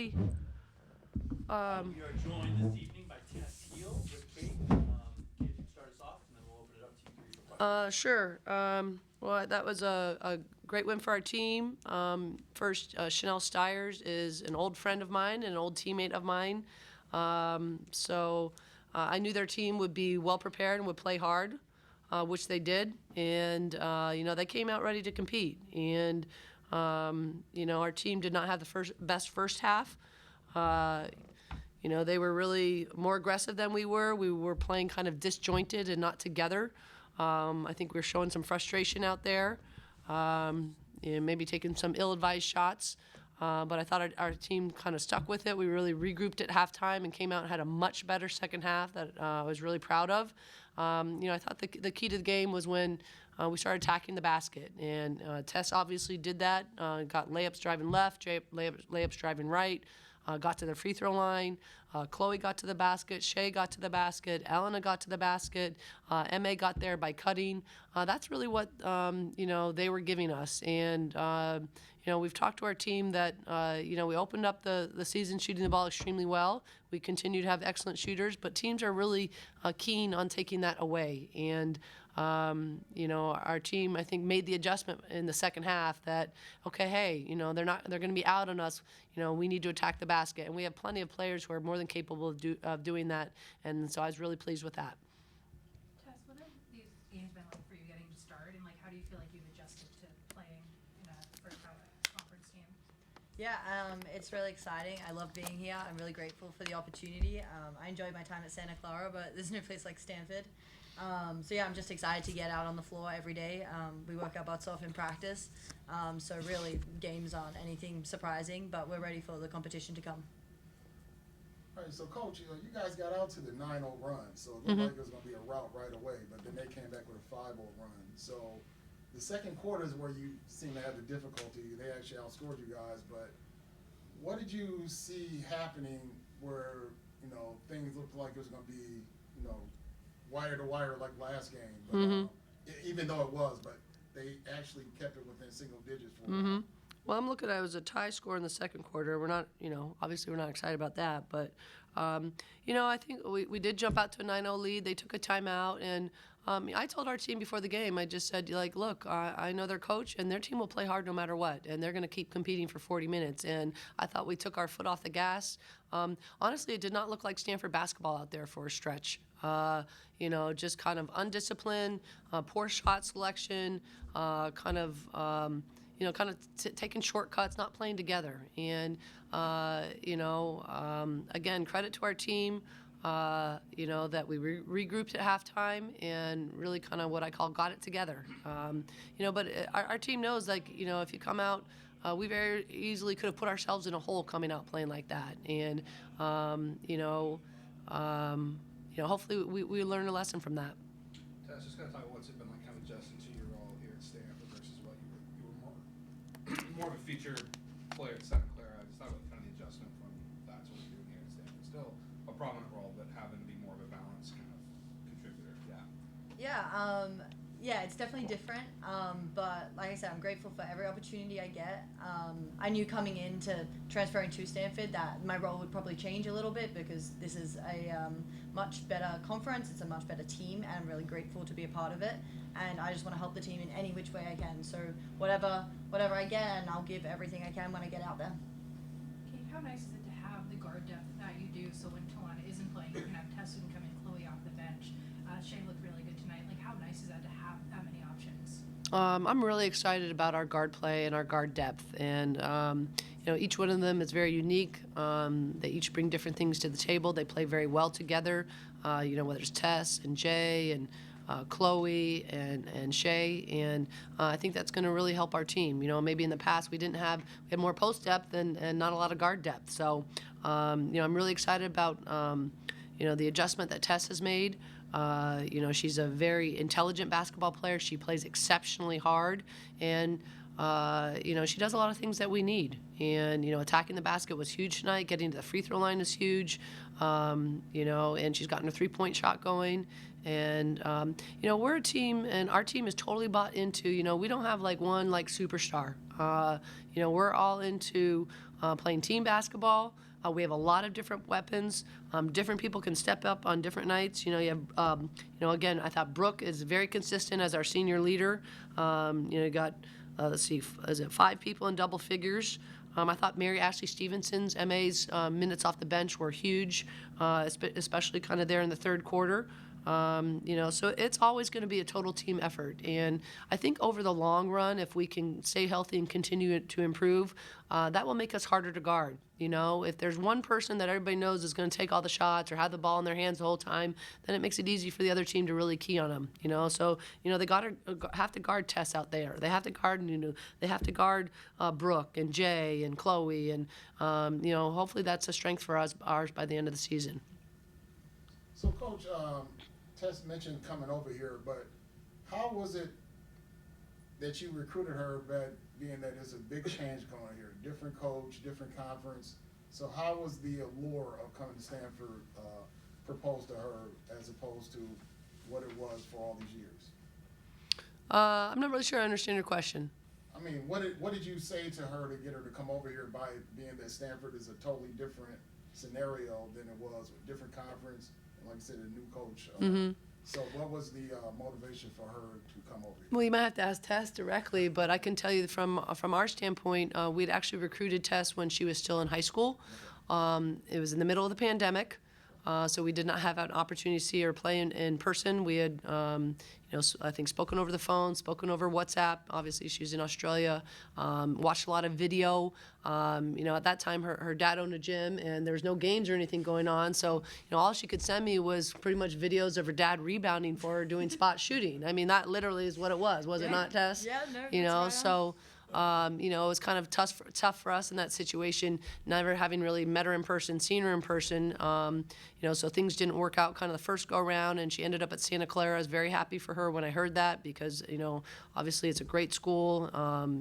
everybody. We are joined this evening by Tess Heal with Kate. Kate, if you start us off, and then we'll open it up to you three for questions. Sure. Well, that was a great win for our team. First, Chanel Stiers is an old friend of mine, an old teammate of mine. So I knew their team would be well prepared and would play hard, which they did. And, they came out ready to compete. And, our team did not have the best first half. They were really more aggressive than we were. We were playing kind of disjointed and not together. I think we were showing some frustration out there, maybe taking some ill-advised shots. But I thought our team kind of stuck with it. We really regrouped at halftime and came out and had a much better second half that I was really proud of. I thought the key to the game was when we started attacking the basket. And Tess obviously did that, got layups driving left, layups driving right. Got to the free throw line. Chloe got to the basket. Shay got to the basket. Elena got to the basket. Ma got there by cutting. That's really what they were giving us. And we've talked to our team that we opened up the season shooting the ball extremely well. We continue to have excellent shooters, but teams are really keen on taking that away. And our team, I think, made the adjustment in the second half that, okay, hey, they're going to be out on us. We need to attack the basket. And we have plenty of players who are more than capable of doing that. And so I was really pleased with that. Tess, what have these games been like for you getting to start? And, how do you feel like you've adjusted to playing in a first-round conference game? Yeah, it's really exciting. I love being here. I'm really grateful for the opportunity. I enjoyed my time at Santa Clara, but there's no place like Stanford. I'm just excited to get out on the floor every day. We work our butts off in practice. So really, games aren't anything surprising, but we're ready for the competition to come. All right, so Coach, you guys got out to the 9-0 run, so it looked like it was going to be a rout right away, but then they came back with a 5-0 run. So the second quarter is where you seem to have the difficulty. They actually outscored you guys, but what did you see happening where, things looked like it was going to be, wire to wire like last game, but even though it was, but they actually kept it within single digits for a while. Well, I'm looking at it as a tie score in the second quarter. We're not, obviously we're not excited about that. But, I think we did jump out to a 9-0 lead. They took a timeout. And I told our team before the game, I just said, look, I know their coach, and their team will play hard no matter what. And they're going to keep competing for 40 minutes. And I thought we took our foot off the gas. Honestly, it did not look like Stanford basketball out there for a stretch. Just kind of undisciplined, poor shot selection, taking shortcuts, not playing together. And, again, credit to our team, that we regrouped at halftime and really kind of what I call got it together. But our team knows, if you come out, we very easily could have put ourselves in a hole coming out playing like that. And, hopefully we learn a lesson from that. Tess, just kind of talk about what's it been like kind of adjusting to your role here at Stanford versus what you were more of a featured player at Santa Clara. I just thought about kind of the adjustment from that to what you're doing here at Stanford. Still a prominent role, but having to be more of a balanced kind of contributor. Yeah, it's definitely different. But like I said, I'm grateful for every opportunity I get. I knew coming into transferring to Stanford that my role would probably change a little bit because this is a much better conference. It's a much better team, and I'm really grateful to be a part of it. And I just want to help the team in any which way I can. So whatever I get, and I'll give everything I can when I get out there. Kate, how nice is it to have the guard depth that you do? So when Tawana isn't playing, you can have Tess who can come in, Chloe off the bench. Shay looked really good tonight. How nice is that to have that many options? I'm really excited about our guard play and our guard depth. And, each one of them is very unique. They each bring different things to the table. They play very well together, whether it's Tess and Jay and Chloe and Shay. And I think that's going to really help our team. Maybe in the past we had more post depth and not a lot of guard depth. So, I'm really excited about, the adjustment that Tess has made. She's a very intelligent basketball player. She plays exceptionally hard. And, She does a lot of things that we need. And, attacking the basket was huge tonight. Getting to the free throw line is huge. And she's gotten a three-point shot going. And, we're a team, and our team is totally bought into, we don't have like one like superstar. We're all into playing team basketball. We have a lot of different weapons. Different people can step up on different nights. You have, again, I thought Brooke is very consistent as our senior leader. You got, let's see, is it 5 people in double figures? I thought Mary Ashley Stevenson's MA's minutes off the bench were huge, especially kind of there in the third quarter. So it's always going to be a total team effort. And I think over the long run, if we can stay healthy and continue to improve, that will make us harder to guard. If there's one person that everybody knows is going to take all the shots or have the ball in their hands the whole time, then it makes it easy for the other team to really key on them. So they have to guard Tess out there. They have to guard They have to guard Brooke and Jay and Chloe, and hopefully that's a strength for ours by the end of the season. So, Coach, Tess mentioned coming over here, but how was it that you recruited her, but being that there's a big change going here, different coach, different conference? So how was the allure of coming to Stanford proposed to her as opposed to what it was for all these years? I'm not really sure I understand your question. I mean, what did you say to her to get her to come over here, by being that Stanford is a totally different scenario than it was with different conference, and like I said, a new coach. So what was the motivation for her to come over here? Well, you might have to ask Tess directly, but I can tell you from our standpoint, we'd actually recruited Tess when she was still in high school. It was in the middle of the pandemic, so we did not have an opportunity to see her play in person. We had, I think, spoken over the phone, spoken over WhatsApp. Obviously, she's in Australia. Watched a lot of video. At that time, her dad owned a gym, and there was no games or anything going on. So, all she could send me was pretty much videos of her dad rebounding for her doing spot shooting. I mean, that literally is what it was it not, Tess? Yeah, no, that's right on. So. It was kind of tough for us in that situation, never having really met her in person, seen her in person. So things didn't work out kind of the first go around, and she ended up at Santa Clara. I was very happy for her when I heard that, because, obviously it's a great school,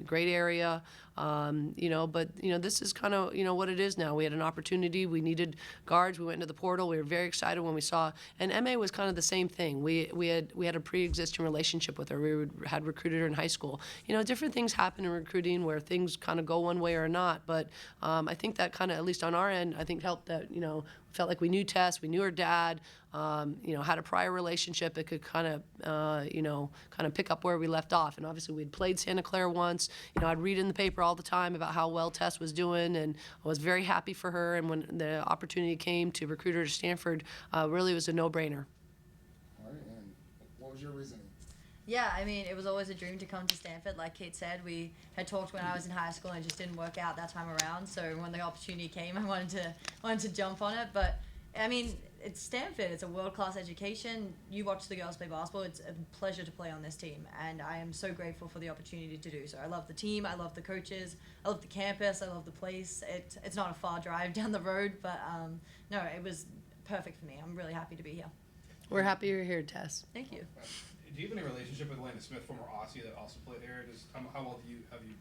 great area. But this is kind of, what it is now. We had an opportunity. We needed guards. We went into the portal. We were very excited when we saw, and MA was kind of the same thing. We had a pre-existing relationship with her. We had recruited her in high school. Different things happen in recruiting where things kind of go one way or not. But I think that kind of, at least on our end, I think helped that, felt like we knew Tess, we knew her dad, had a prior relationship. It could kind of pick up where we left off. And obviously we'd played Santa Clara once. I'd read in the paper all the time about how well Tess was doing, and I was very happy for her. And when the opportunity came to recruit her to Stanford, really was a no-brainer. All right, and what was your reasoning? Yeah, I mean, it was always a dream to come to Stanford. Like Kate said, we had talked when I was in high school, and it just didn't work out that time around. So when the opportunity came, I wanted to jump on it. But I mean, it's Stanford. It's a world-class education. You watch the girls play basketball. It's a pleasure to play on this team, and I am so grateful for the opportunity to do so. I love the team. I love the coaches. I love the campus. I love the place. It's not a far drive down the road, but no, it was perfect for me. I'm really happy to be here. We're happy you're here, Tess. Thank you. Do you have any relationship with Elena Smith, former Aussie, that also played here? How well have you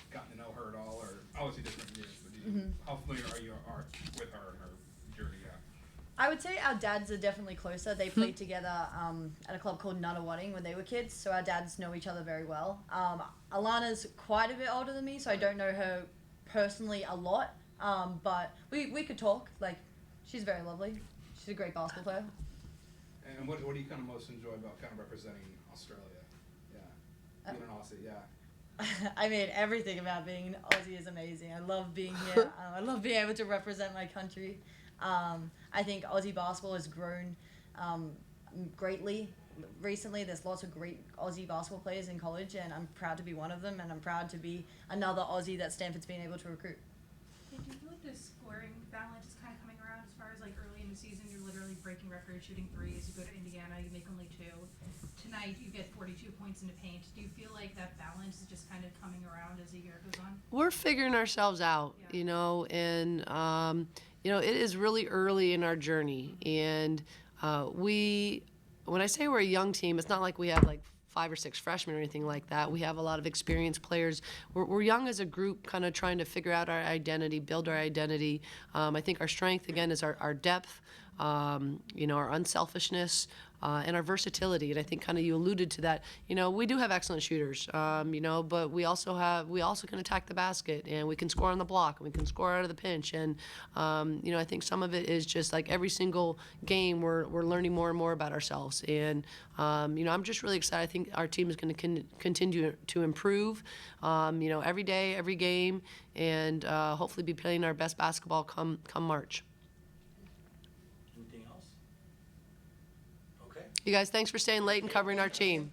gotten to know her at all, or obviously different years? But how familiar are you with her and her journey? Yeah. I would say our dads are definitely closer. They played together at a club called Nunawading when they were kids, so our dads know each other very well. Alana's quite a bit older than me, so I don't know her personally a lot, but we could talk. Like, she's very lovely. She's a great basketball player. And what do you kind of most enjoy about kind of representing Australia? Yeah, being an Aussie, yeah. I mean, everything about being an Aussie is amazing. I love being here. I love being able to represent my country. I think Aussie basketball has grown greatly recently. There's lots of great Aussie basketball players in college, and I'm proud to be one of them, and I'm proud to be another Aussie that Stanford's been able to recruit. Do you feel like the scoring balance is kind of coming around as far as like early in the season, you're literally breaking records, shooting threes, you go to Indiana, you make only 2. Tonight you get 42 points in the paint. Do you feel like that balance is just kind of coming around as the year goes on? We're figuring ourselves out, and it is really early in our journey. And when I say we're a young team, it's not like we have like 5 or 6 freshmen or anything like that. We have a lot of experienced players. We're young as a group, kind of trying to figure out our identity, build our identity. I think our strength, again, is our depth, our unselfishness, and our versatility. And I think kind of you alluded to that. We do have excellent shooters, but we also can attack the basket, and we can score on the block, and we can score out of the pinch. And, I think some of it is just like every single game we're learning more and more about ourselves. And, I'm just really excited. I think our team is going to continue to improve, every day, every game, and hopefully be playing our best basketball come March. Anything else? Okay. You guys, thanks for staying late and covering our team.